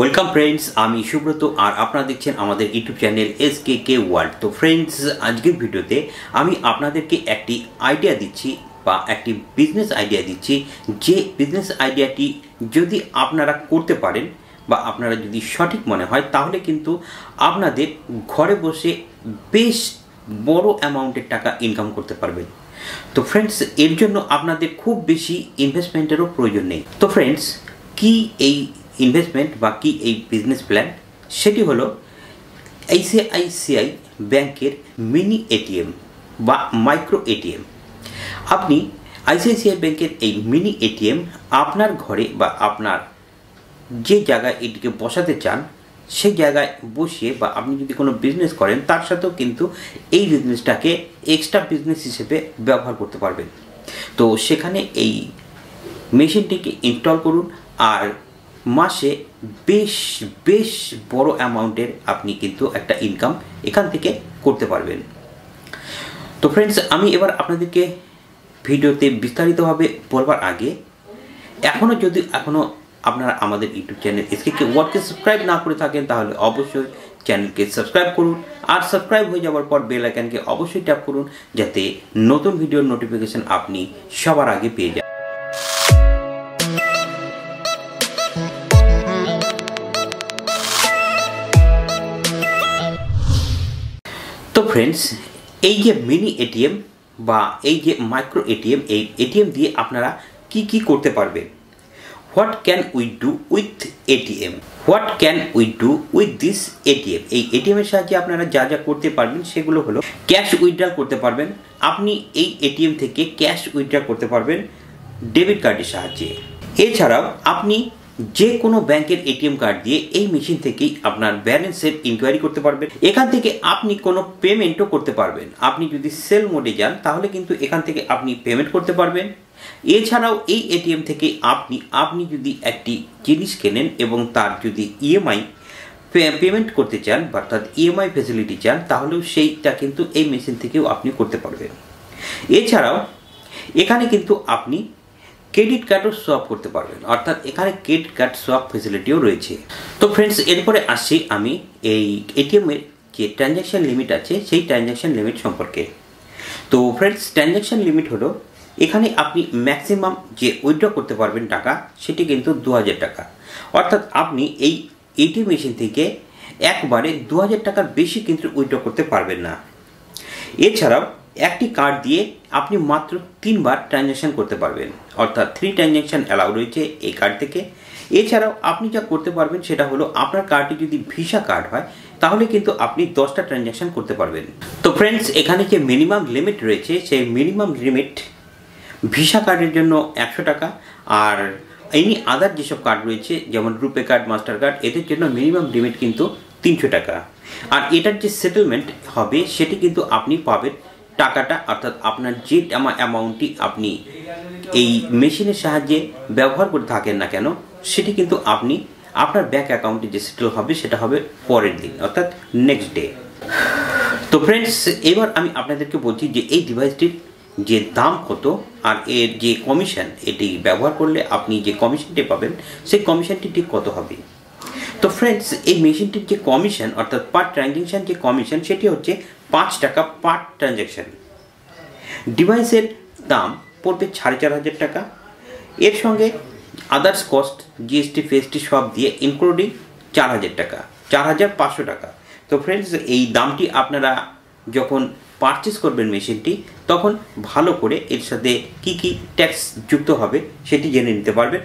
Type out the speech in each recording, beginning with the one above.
Welcome friends, আমি সুব্রত আর আপনারা দেখছেন আমাদের ইউটিউব চ্যানেল এসকেকে ওয়ার্ল্ড। তো ফ্রেন্ডস, আজকের ভিডিওতে আমি আপনাদেরকে একটি আইডিয়া দিচ্ছি বা একটি বিজনেস আইডিয়া দিচ্ছি, যে বিজনেস আইডিয়াটি যদি আপনারা করতে পারেন বা আপনারা যদি সঠিক মনে হয় তাহলে কিন্তু আপনাদের ঘরে বসে বেশ বড় অ্যামাউন্টের টাকা ইনকাম করতে পারবেন। তো ফ্রেন্ডস, এর জন্য আপনাদের খুব বেশি ইনভেস্টমেন্টেরও প্রয়োজন নেই। তো ফ্রেন্ডস, কি এই ইনভেস্টমেন্ট বা কি এই বিজনেস প্ল্যান? সেটি হলো আইসিআইসিআই ব্যাংকের মিনি এটিএম বা মাইক্রো এটিএম। আপনি আইসিআইসিআই ব্যাংকের এই মিনি এটিএম আপনার ঘরে বা আপনার যে জায়গায় এটিকে বসাতে চান সেই জায়গায় বসিয়ে, বা আপনি যদি কোনো বিজনেস করেন তার সাথেও কিন্তু এই বিজনেসটাকে এক্সট্রা বিজনেস হিসেবে ব্যবহার করতে পারবেন। তো সেখানে এই মেশিনটিকে ইনস্টল করুন আর মাসে বেশ বড় অ্যামাউন্টের আপনি কিন্তু একটা ইনকাম এখান থেকে করতে পারবেন। তো ফ্রেন্ডস, আমি এবার আপনাদেরকে ভিডিওতে বিস্তারিতভাবে বলবার আগে এখনও আপনারা আমাদের ইউটিউব চ্যানেল এসকেকে ওয়ার্ল্ডকে সাবস্ক্রাইব না করে থাকেন তাহলে অবশ্যই চ্যানেলকে সাবস্ক্রাইব করুন, আর সাবস্ক্রাইব হয়ে যাওয়ার পর বেল আইকনকে অবশ্যই ট্যাপ করুন যাতে নতুন ভিডিওর নোটিফিকেশন আপনি সবার আগে পেয়ে যান। তো ফ্রেন্ডস, এই যে মিনি এটিএম বা এই যে মাইক্রো এটিএম, এই এটিএম দিয়ে আপনারা কি করতে পারবেন? What can we do with ATM? What can we do with this ATM? এই এটিএমের সাহায্যে আপনারা যা করতে পারবেন সেগুলো হলো ক্যাশ উইথড্রল করতে পারবেন। আপনি এই এটিএম থেকে ক্যাশ উইথড্রল করতে পারবেন ডেবিট কার্ডের সাহায্যে। এছাড়াও আপনি যে কোনো ব্যাংকের এটিএম কার্ড দিয়ে এই মেশিন থেকেই আপনার ব্যালেন্সের ইনকোয়ারি করতে পারবেন। এখান থেকে আপনি কোনো পেমেন্টও করতে পারবেন। আপনি যদি সেল মোডে যান তাহলে কিন্তু এখান থেকে আপনি পেমেন্ট করতে পারবেন। এছাড়াও এই এটিএম থেকে আপনি যদি একটি জিনিস কেনেন এবং তার যদি ইএমআই পেমেন্ট করতে চান বা অর্থাৎ ইএমআই ফ্যাসিলিটি চান তাহলেও সেইটা কিন্তু এই মেশিন থেকেও আপনি করতে পারবেন। এছাড়াও এখানে কিন্তু আপনি ক্রেডিট কার্ডও সোয়াপ করতে পারবেন, অর্থাৎ এখানে ক্রেডিট কার্ড সোয়াপ ফ্যাসিলিটিও রয়েছে। তো ফ্রেন্ডস, এরপরে আসছি আমি এই এটিএমের যে ট্রানজ্যাকশন লিমিট আছে সেই ট্রানজ্যাকশন লিমিট সম্পর্কে। তো ফ্রেন্ডস, ট্রানজ্যাকশন লিমিট হলো এখানে আপনি ম্যাক্সিমাম যে উইথড্র করতে পারবেন টাকা সেটি কিন্তু 2000 টাকা, অর্থাৎ আপনি এই এটিএম মেশিন থেকে একবারে 2000 টাকার বেশি কিন্তু উইথড্র করতে পারবেন না। এছাড়াও একটি কার্ড দিয়ে আপনি মাত্র 3 বার ট্রানজ্যাকশন করতে পারবেন, অর্থাৎ 3 ট্রানজ্যাকশন অ্যালাউ রয়েছে এই কার্ড থেকে। এছাড়াও আপনি যা করতে পারবেন সেটা হলো আপনার কার্ডটি যদি ভিসা কার্ড হয় তাহলে কিন্তু আপনি 10টা ট্রানজ্যাকশন করতে পারবেন। তো ফ্রেন্ডস, এখানে যে মিনিমাম লিমিট রয়েছে সেই মিনিমাম লিমিট ভিসা কার্ডের জন্য 100 টাকা, আর এনি আদার যেসব কার্ড রয়েছে যেমন রুপে কার্ড, মাস্টার কার্ড, এদের জন্য মিনিমাম লিমিট কিন্তু 300 টাকা। আর এটার যে সেটেলমেন্ট হবে সেটি কিন্তু আপনি পাবেন টাকাটা, অর্থাৎ আপনার যে অ্যামাউন্টটি আপনি এই মেশিনের সাহায্যে ব্যবহার করে থাকেন না কেন সেটি কিন্তু আপনি আপনার ব্যাংক অ্যাকাউন্টে যে সেটেল হবে সেটা হবে পরের দিন, অর্থাৎ নেক্সট ডে। তো ফ্রেন্ডস, এবার আমি আপনাদেরকে বলছি যে এই ডিভাইসটির যে দাম কত আর এর যে কমিশন, এটি ব্যবহার করলে আপনি যে কমিশনটি পাবেন সেই কমিশনটি ঠিক কত হবে। তো ফ্রেন্ডস, এই মেশিনটির যে কমিশন অর্থাৎ পার ট্রানজ্যাকশন যে কমিশন সেটি হচ্ছে 5 টাকা পার ট্রানজ্যাকশন। ডিভাইসের দাম পড়বে 4500 টাকা। এর সঙ্গে আদার্স কস্ট, জিএসটি ফিএসটি সব দিয়ে ইনক্লুডিং 4000 টাকা, 4500 টাকা। তো ফ্রেন্ডস, এই দামটি আপনারা যখন পারচেস করবেন মেশিনটি তখন ভালো করে এর সাথে কি ট্যাক্স যুক্ত হবে সেটি জেনে নিতে পারবেন।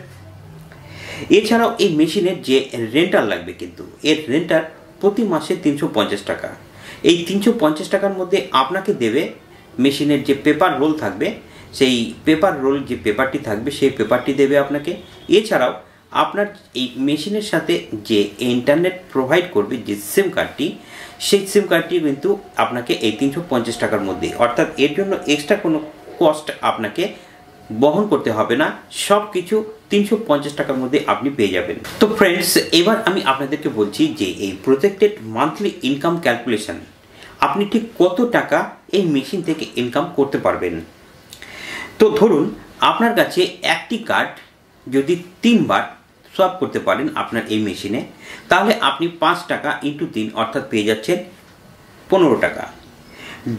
এছাড়াও এই মেশিনের যে রেন্টাল লাগবে, কিন্তু এর রেন্টাল প্রতি মাসে 350 টাকা। এই 350 টাকার মধ্যে আপনাকে দেবে মেশিনের যে পেপার রোল থাকবে, সেই পেপার রোল যে পেপারটি থাকবে সেই পেপারটি দেবে আপনাকে। এছাড়াও আপনার এই মেশিনের সাথে যে ইন্টারনেট প্রোভাইড করবে যে সিম কার্ডটি, সেই সিম কার্ডটি কিন্তু আপনাকে এই 350 টাকার মধ্যে, অর্থাৎ এর জন্য এক্সট্রা কোনো কস্ট আপনাকে বহন করতে হবে না, সব কিছু 350 টাকার মধ্যে আপনি পেয়ে যাবেন। তো ফ্রেন্ডস, এবার আমি আপনাদেরকে বলছি যে এই প্রজেক্টেড মান্থলি ইনকাম ক্যালকুলেশন আপনি ঠিক কত টাকা এই মেশিন থেকে ইনকাম করতে পারবেন। তো ধরুন আপনার কাছে একটি কার্ড যদি 3 বার সোয়াপ করতে পারেন আপনার এই মেশিনে, তাহলে আপনি 5 টাকা ইন্টু 3 অর্থাৎ পেয়ে যাচ্ছেন 15 টাকা।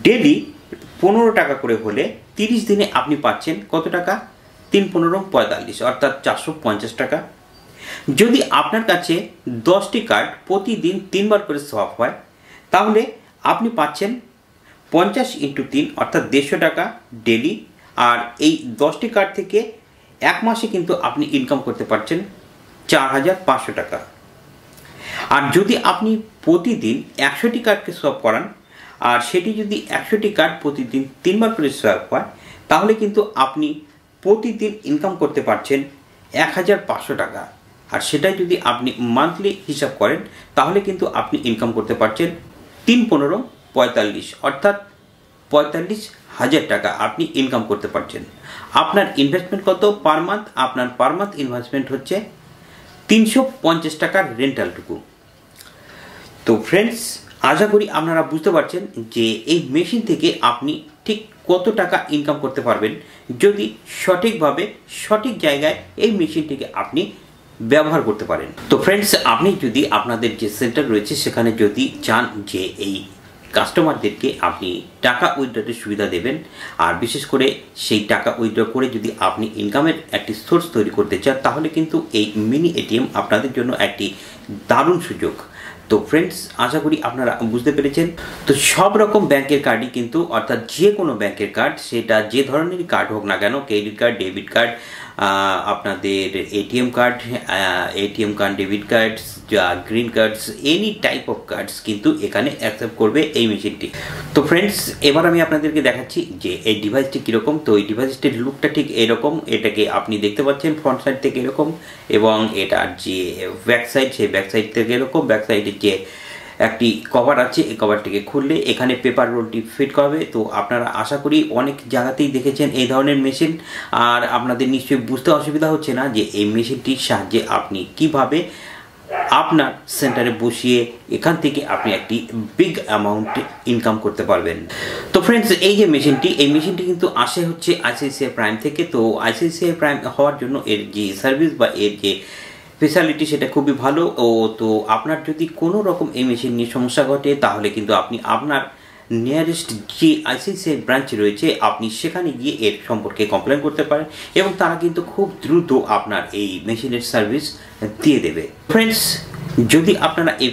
ডেলি 15 টাকা করে হলে 30 দিনে আপনি পাচ্ছেন কত টাকা? 3 15 45 অর্থাৎ 450 টাকা। যদি আপনার কাছে 10টি কার্ড প্রতিদিন 3 বার করে সোয়াপ হয়, তাহলে আপনি পাচ্ছেন 50 ইন্টু 3 অর্থাৎ 150 টাকা ডেলি। আর এই 10টি কার্ড থেকে এক মাসে কিন্তু আপনি ইনকাম করতে পারছেন 4500 টাকা। আর যদি আপনি প্রতিদিন 100টি কার্ডকে সোয়াপ করান, আর সেটি যদি 100টি কার্ড প্রতিদিন 3 বার করে সোয়াপ হয়, তাহলে কিন্তু আপনি প্রতিদিন ইনকাম করতে পারছেন 1500 টাকা। আর সেটাই যদি আপনি মান্থলি হিসাব করেন, তাহলে কিন্তু আপনি ইনকাম করতে পারছেন 3 15 45 অর্থাৎ 45,000 টাকা আপনি ইনকাম করতে পারছেন। আপনার ইনভেস্টমেন্ট কত পার মান্থ? আপনার পার মান্থ ইনভেস্টমেন্ট হচ্ছে 350 টাকার রেন্টালটুকু। তো ফ্রেন্ডস, আশা করি আপনারা বুঝতে পারছেন যে এই মেশিন থেকে আপনি ঠিক কত টাকা ইনকাম করতে পারবেন যদি সঠিকভাবে সঠিক জায়গায় এই মেশিনটিকে আপনি ব্যবহার করতে পারেন। তো ফ্রেন্ডস, আপনি যদি আপনাদের যে সেন্টার রয়েছে সেখানে যদি চান যে এই কাস্টমারদেরকে আপনি টাকা উইথড্রয়ের সুবিধা দেবেন, আর বিশেষ করে সেই টাকা উইথড্র করে যদি আপনি ইনকামের একটি সোর্স তৈরি করতে চান, তাহলে কিন্তু এই মিনি এটিএম আপনাদের জন্য একটি দারুণ সুযোগ। তো ফ্রেন্ডস, আশা করি আপনারা বুঝতে পেরেছেন। তো সব রকম ব্যাংকের কার্ডই কিন্তু, অর্থাৎ যে কোনো ব্যাংকের কার্ড, সেটা যে ধরনেরই কার্ড হোক না কেন, ক্রেডিট কার্ড, ডেবিট কার্ড, আপনাদের ATM card, debit cards, green cards, any type of cards কিন্তু এখানে অ্যাকসেপ্ট করবে এই মেশিনটি। তো ফ্রেন্ডস, এবার আমি আপনাদেরকে দেখাচ্ছি যে এই ডিভাইসটি কীরকম। তো এই ডিভাইসটির লুকটা ঠিক এরকম। এটাকে আপনি দেখতে পাচ্ছেন ফ্রন্ট সাইড থেকে এরকম, এবং এটার যে ব্যাক সাইড, সেই ব্যাক সাইড থেকে এরকম। ব্যাক সাইডের যে একটি কভার আছে, এই কভারটিকে খুললে এখানে পেপার রোলটি ফিট করবে। তো আপনারা আশা করি অনেক জায়গাতেই দেখেছেন এই ধরনের মেশিন, আর আপনাদের নিশ্চয়ই বুঝতে অসুবিধা হচ্ছে না যে এই মেশিনটির সাহায্যে আপনি কিভাবে আপনার সেন্টারে বসিয়ে এখান থেকে আপনি একটি বিগ অ্যামাউন্ট ইনকাম করতে পারবেন। তো ফ্রেন্ডস, এই যে মেশিনটি, এই মেশিনটি কিন্তু আসে হচ্ছে আইসিআইসিআই প্রাইম থেকে। তো আইসিআইসিআই প্রাইম হওয়ার জন্য এর যে সার্ভিস বা এর যে ফেসিলিটি সেটা খুবই ভালো। তো আপনার যদি কোনো রকম এই মেশিন নিয়ে সমস্যা ঘটে, তাহলে কিন্তু আপনি আপনার নিয়ারেস্ট যে আইসিআইসিআই ব্রাঞ্চ রয়েছে, আপনি সেখানে গিয়ে এর সম্পর্কে কমপ্লেন করতে পারেন, এবং তারা কিন্তু খুব দ্রুত আপনার এই মেশিনের সার্ভিস দিয়ে দেবে। ফ্রেন্ডস, যদি আপনারা এই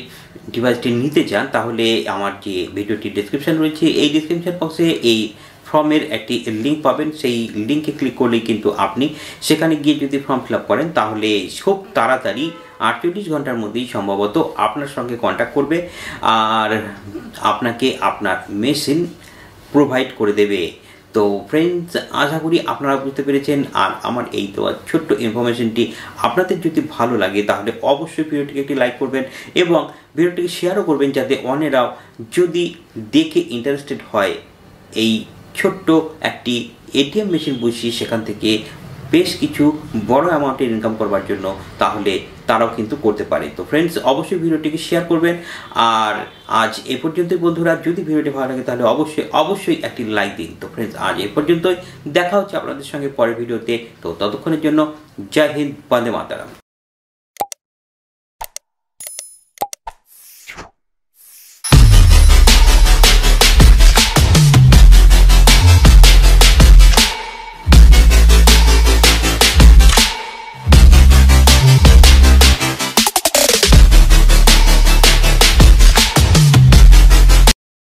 ডিভাইসটি নিতে চান, তাহলে আমার যে ভিডিওটি ডেসক্রিপশন রয়েছে, এই ডেসক্রিপশন বক্সে এই ফর্মের একটি লিঙ্ক পাবেন। সেই লিঙ্কে ক্লিক করলেই কিন্তু আপনি সেখানে গিয়ে যদি ফর্ম ফিল আপ করেন, তাহলে খুব তাড়াতাড়ি 48 ঘন্টার মধ্যেই সম্ভবত আপনার সঙ্গে কন্ট্যাক্ট করবে, আর আপনাকে আপনার মেশিন প্রোভাইড করে দেবে। তো ফ্রেন্ডস, আশা করি আপনারা বুঝতে পেরেছেন। আর আমার এই দেওয়া ছোট্ট ইনফরমেশনটি আপনাদের যদি ভালো লাগে, তাহলে অবশ্যই ভিডিওটিকে একটি লাইক করবেন এবং ভিডিওটিকে শেয়ারও করবেন, যাতে অন্যরাও যদি দেখে ইন্টারেস্টেড হয় এই ছোট্ট একটি এটিএম মেশিন বসিয়ে সেখান থেকে বেশ কিছু বড় অ্যামাউন্টের ইনকাম করবার জন্য, তাহলে তারাও কিন্তু করতে পারে। তো ফ্রেন্ডস, অবশ্যই ভিডিওটিকে শেয়ার করবেন। আর আজ এ পর্যন্তই বন্ধুরা, যদি ভিডিওটি ভালো লাগে তাহলে অবশ্যই একটি লাইক দিন। তো ফ্রেন্ডস, আজ এ পর্যন্তই। দেখা হচ্ছে আপনাদের সঙ্গে পরের ভিডিওতে। তো ততক্ষণের জন্য জয় হিন্দ, বন্দে মাতরম।